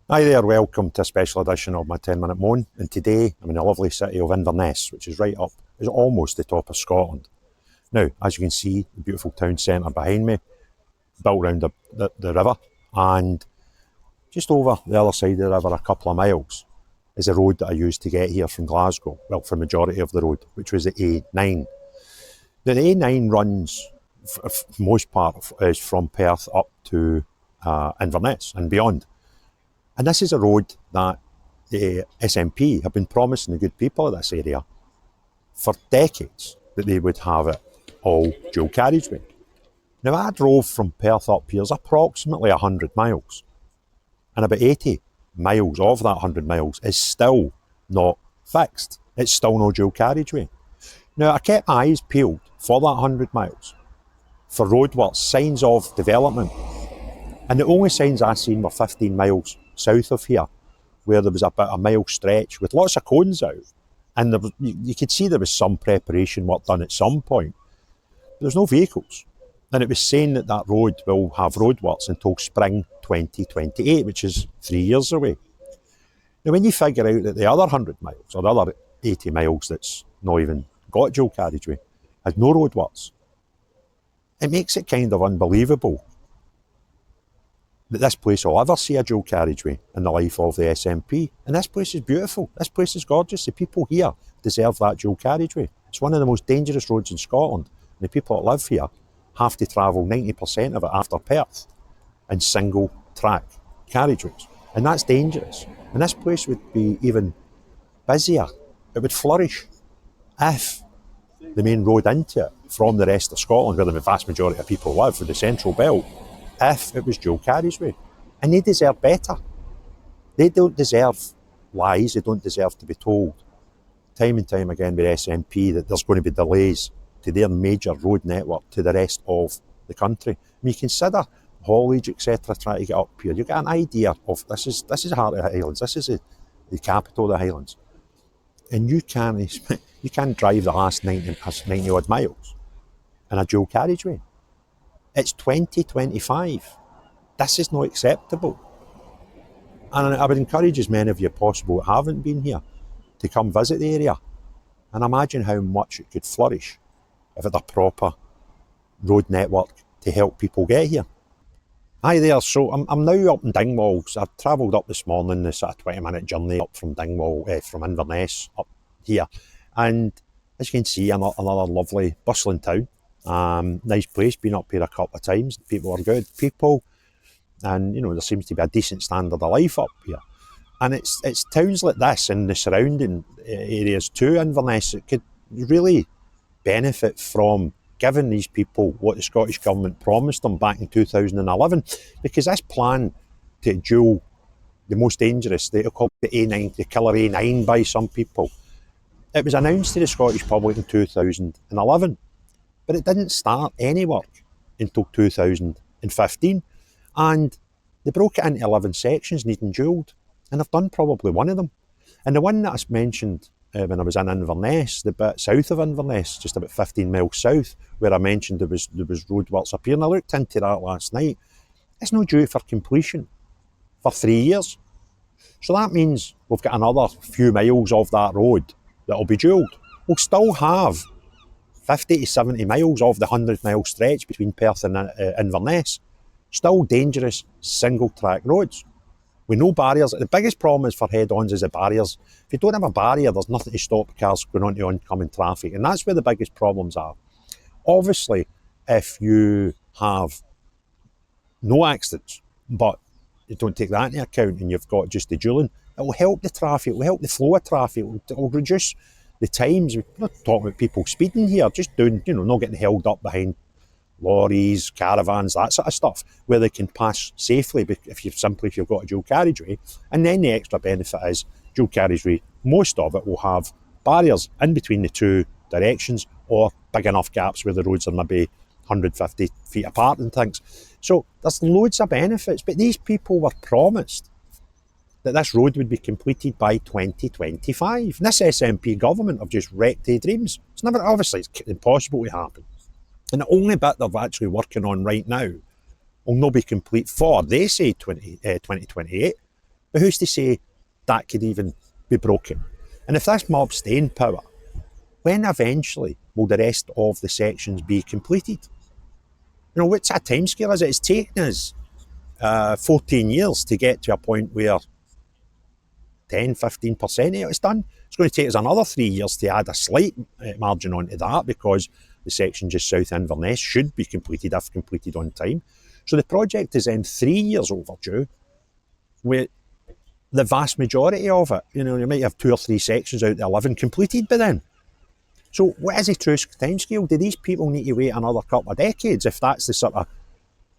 Hi there, welcome to a special edition of my 10-minute moan, and today I'm in the lovely city of Inverness, which is right up, is almost the top of Scotland. Now, as you can see, the beautiful town centre behind me, built around the river, and just over the other side of the river, a couple of miles, is a road that I used to get here from Glasgow, well, for the majority of the road, which was the A9. Now, the A9 runs, for most part, is from Perth up to Inverness and beyond. And this is a road that the SNP have been promising the good people of this area for decades that they would have it all dual carriageway. Now, I drove from Perth up here, it's approximately 100 miles, and about 80 miles of that 100 miles is still not fixed. It's still no dual carriageway. Now, I kept my eyes peeled for that 100 miles for roadworks, signs of development, and the only signs I seen were 15 miles south of here, where there was about a mile stretch with lots of cones out, and you could see there was some preparation work done at some point. There's no vehicles, and it was saying that that road will have roadworks until spring 2028, which is 3 years away. Now, when you figure out that the other 100 miles, or the other 80 miles that's not even got dual carriageway, has no roadworks, it makes it kind of unbelievable that this place will ever see a dual carriageway in the life of the SNP. And this place is beautiful. This place is gorgeous. The people here deserve that dual carriageway. It's one of the most dangerous roads in Scotland. And the people that live here have to travel 90% of it after Perth in single track carriageways. And that's dangerous. And this place would be even busier. It would flourish if the main road into it from the rest of Scotland, where the vast majority of people live, for the central belt, if it was dual carriageway. And they deserve better. They don't deserve lies, they don't deserve to be told time and time again with SNP that there's going to be delays to their major road network to the rest of the country. When you consider haulage, etc., trying to get up here, you get an idea of this is the heart of the Highlands, this is the capital of the Highlands. And you can't drive the last 90 odd miles in a dual carriageway. It's 2025. This is not acceptable. And I would encourage as many of you possible that haven't been here to come visit the area and imagine how much it could flourish if it had a proper road network to help people get here. Hi there, so I'm now up in Dingwall. So I travelled up this morning, the sort of 20-minute journey up from Dingwall, from Inverness up here. And as you can see, another lovely, bustling town. Nice place, been up here a couple of times. People are good people, and there seems to be a decent standard of life up here. And it's towns like this and the surrounding areas to Inverness that could really benefit from giving these people what the Scottish Government promised them back in 2011, because this plan to dual the most dangerous, they call it the A9, the killer A9 by some people, it was announced to the Scottish public in 2011. But it didn't start any work until 2015. And they broke it into 11 sections needing dualled. And I've done probably one of them. And the one that I mentioned when I was in Inverness, the bit south of Inverness, just about 15 miles south, where I mentioned there was roadworks up here, and I looked into that last night, it's not due for completion for 3 years. So that means we've got another few miles of that road that'll be dualled. We'll still have 50 to 70 miles of the 100-mile stretch between Perth and Inverness. Still dangerous single-track roads with no barriers. The biggest problem is for head-ons is the barriers. If you don't have a barrier, there's nothing to stop cars going onto oncoming traffic, and that's where the biggest problems are. Obviously, if you have no accidents, but you don't take that into account and you've got just the dualling, it will help the traffic, it will help the flow of traffic, it will reduce the times. We're not talking about people speeding here, just doing, not getting held up behind lorries, caravans, that sort of stuff, where they can pass safely if you've got a dual carriageway. And then the extra benefit is dual carriageway, most of it will have barriers in between the two directions, or big enough gaps where the roads are maybe 150 feet apart and things. So there's loads of benefits, but these people were promised that this road would be completed by 2025. And this SNP government have just wrecked their dreams. It's impossible to happen. And the only bit they're actually working on right now will not be complete for, they say, 2028. But who's to say that could even be broken? And if this mob stay in power, when eventually will the rest of the sections be completed? You know, what's that timescale is it? It's taken us 14 years to get to a point where 10-15% of it is done. It's going to take us another 3 years to add a slight margin onto that, because the section just south of Inverness should be completed if completed on time. So the project is then 3 years overdue, with the vast majority of it, you know, you might have 2 or 3 sections out of 11 completed by then. So what is the true timescale? Do these people need to wait another couple of decades if that's the sort of,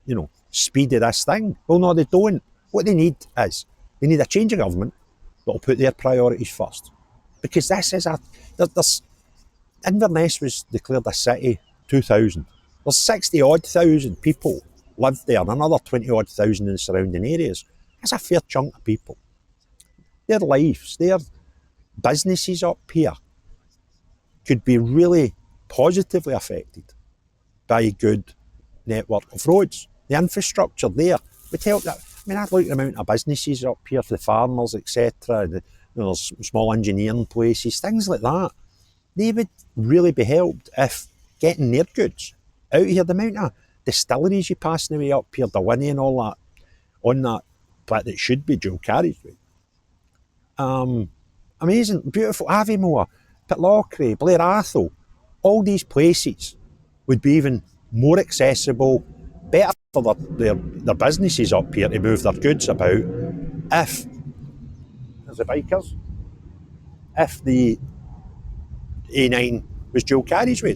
you know, speed of this thing? Well, no, they don't. What they need is, they need a change of government that will put their priorities first. Because this is there's Inverness was declared a city 2000. There's 60 odd thousand people live there, and another 20 odd thousand in the surrounding areas. That's a fair chunk of people. Their lives, their businesses up here could be really positively affected by a good network of roads. The infrastructure there would help that. I mean, I look at the amount of businesses up here for the farmers, etc. You know, there's small engineering places, things like that. They would really be helped if getting their goods out here. The amount of distilleries you passing away up here, the Winnie and all that, on that bit that should be dual carriageway. Amazing, beautiful Aviemore, Pitlochry, Blair Athol, all these places would be even more accessible, better for their businesses up here to move their goods about if, there's the bikers, if the A9 was dual carriageway.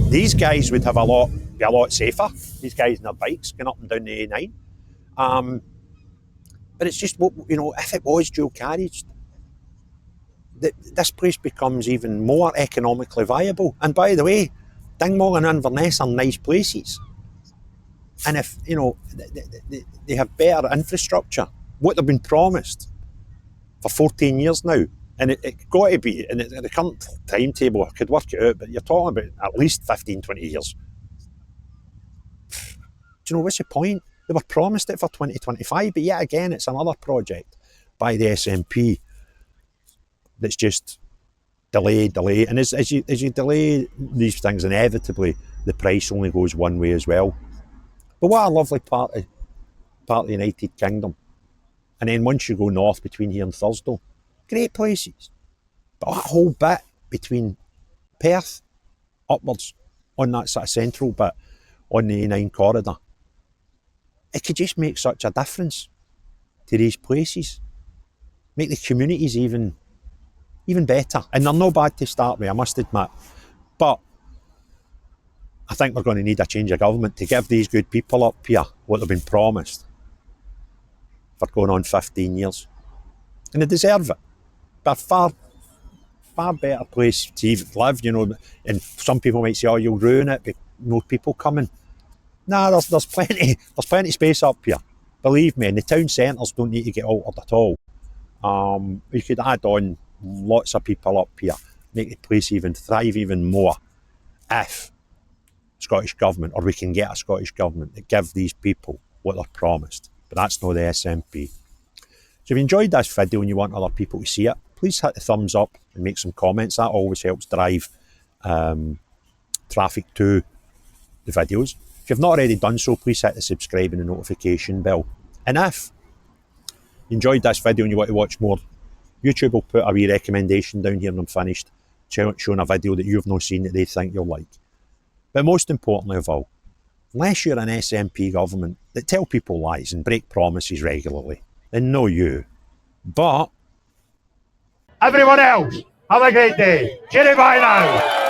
These guys would have be a lot safer, these guys in their bikes going up and down the A9. But it's just, you know, if it was dual carriage, this place becomes even more economically viable. And by the way, Dingwall and Inverness are nice places. And if, you know, they have better infrastructure, what they've been promised for 14 years now, and it got to be, and the current timetable, I could work it out, but you're talking about at least 15-20 years. Do you know, what's the point? They were promised it for 2025, but yet again, it's another project by the SNP that's just delayed. And as you delay these things, inevitably the price only goes one way as well. But what a lovely part of the United Kingdom. And then once you go north between here and Thursday, great places. But that whole bit between Perth upwards on that sort of central bit on the A9 corridor, it could just make such a difference to these places. Make the communities even better. And they're no bad to start with, I must admit. But I think we're going to need a change of government to give these good people up here what they've been promised for going on 15 years. And they deserve it. But far better place to even live, you know. And some people might say, oh, you'll ruin it, but no people coming. Nah, there's plenty space up here. Believe me, and the town centres don't need to get altered at all. You could add on lots of people up here, make the place even thrive even more if Scottish Government, or we can get a Scottish Government that give these people what they're promised. But that's not the SNP. So if you enjoyed this video and you want other people to see it, please hit the thumbs up and make some comments. That always helps drive traffic to the videos. If you've not already done so, please hit the subscribe and the notification bell. And if you enjoyed this video and you want to watch more, YouTube will put a wee recommendation down here when I'm finished, showing a video that you've not seen that they think you'll like. But most importantly of all, unless you're an SNP government that tell people lies and break promises regularly, then no you. But everyone else, have a great day. Cheerio, bye now.